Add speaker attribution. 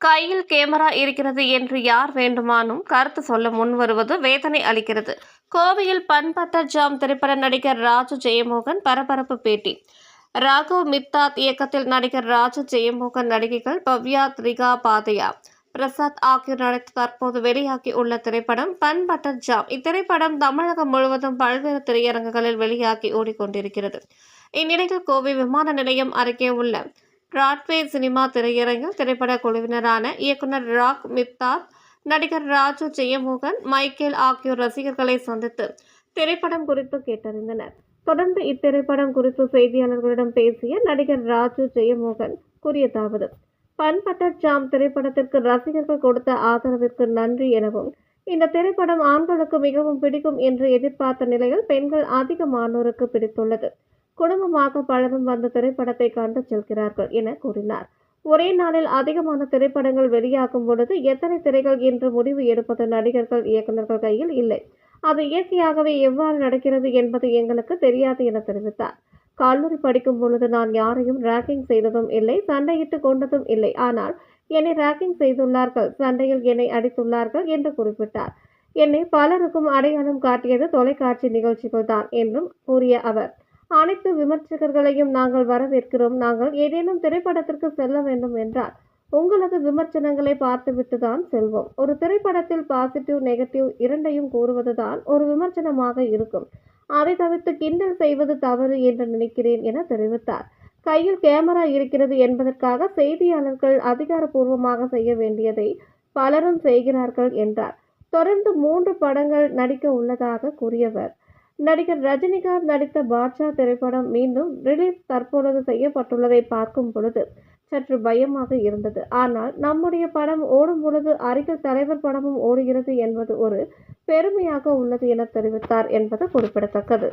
Speaker 1: கையில் கேமரா இருக்கிறது என்று யார் வேண்டுமானும் கருத்து சொல்ல முன்வருவது வேதனை அளிக்கிறது. கோவையில் பண்பட்ட ஜாம் திரைப்பட நடிகர் ராஜு ஜெயமோகன் பரபரப்பு பேட்டி. ராகவ் மித்தாத் இயக்கத்தில் நடிகர் ராஜு ஜெயமோகன், நடிகைகள் பவ்யா, த்ரிகா பாதையா, பிரசாத் ஆகியோர் நடித்து தற்போது வெளியாகி உள்ள திரைப்படம் பண்பட்ட ஜாம். இத்திரைப்படம் தமிழகம் முழுவதும் பல்வேறு திரையரங்குகளில் வெளியாகி ஓடிக்கொண்டிருக்கிறது. இந்நிலையில் கோவை விமான நிலையம் அருகே உள்ள பிராட்வே சினிமா திரையரங்கில் திரைப்பட குழுவினரான இயக்குனர் ராக் மித்தாத், நடிகர் ராஜு ஜெயமோகன், மைக்கேல் ஆகியோர் ரசிகர்களை சந்தித்து திரைப்படம் குறித்து கேட்டறிந்தனர். தொடர்ந்து இத்திரைப்படம் குறித்து செய்தியாளர்களிடம் பேசிய நடிகர் ராஜு ஜெயமோகன் கூறியதாவது: பண்பட்ட ஜாம் திரைப்படத்திற்கு ரசிகர்கள் கொடுத்த ஆதரவிற்கு நன்றி எனவும், இந்த திரைப்படம் ஆண்களுக்கு மிகவும் பிடிக்கும் என்று எதிர்பார்த்த நிலையில் பெண்கள் அதிகமானோருக்கு பிடித்துள்ளது. குடும்பமாக பலரும் வந்து திரைப்படத்தை கண்டு செல்கிறார்கள் என கூறினார். ஒரே நாளில் அதிகமான திரைப்படங்கள் வெளியாகும் பொழுது எத்தனை திரைகள் என்று முடிவு எடுப்பது நடிகர்கள், இயக்குநர்கள் கையில் இல்லை. அது இயற்கையாகவே எவ்வாறு நடக்கிறது என்பது எங்களுக்கு தெரியாது என தெரிவித்தார். கல்லூரி படிக்கும் பொழுது நான் யாரையும் ராக்கிங் செய்ததும் இல்லை, சண்டையிட்டு கொண்டதும் இல்லை. ஆனால் என்னை ராக்கிங் செய்துள்ளார்கள், சண்டையில் என்னை அடித்துள்ளார்கள் என்று குறிப்பிட்டார். என்னை பலருக்கும் அடையாளம் காட்டியது தொலைக்காட்சி நிகழ்ச்சிகள் தான் என்றும் கூறிய அவர், அனைத்து விமர்சகர்களையும் நாங்கள் வரவேற்கிறோம். நாங்கள் ஏதேனும் திரைப்படத்திற்கு செல்ல வேண்டும் என்றால் உங்களது விமர்சனங்களை பார்த்துவிட்டு தான் செல்வோம். ஒரு திரைப்படத்தில் பாசிட்டிவ், நெகட்டிவ் இரண்டையும் கூறுவதுதான் ஒரு விமர்சனமாக இருக்கும். அதை தவிர்த்து கிண்டல் செய்வது தவறு என்று நினைக்கிறேன் என தெரிவித்தார். கையில் கேமரா இருக்கிறது என்பதற்காக செய்தியாளர்கள் அதிகாரப்பூர்வமாக செய்ய வேண்டியதை பலரும் செய்கிறார்கள் என்றார். தொடர்ந்து 3 படங்கள் நடிக்க உள்ளதாக கூறியவர், நடிகர் ரஜினிகாந்த் நடித்த பாட்ஷா திரைப்படம் மீண்டும் ரிலீஸ் தற்பொழுது செய்யப்பட்டுள்ளதை பார்க்கும் பொழுது சற்று பயமாக இருந்தது. ஆனால் நம்முடைய படம் ஓடும் பொழுது அருகில் தலைவர் படமும் ஓடுகிறது என்பது ஒரு பெருமையாக உள்ளது என தெரிவித்தார் என்பது குறிப்பிடத்தக்கது.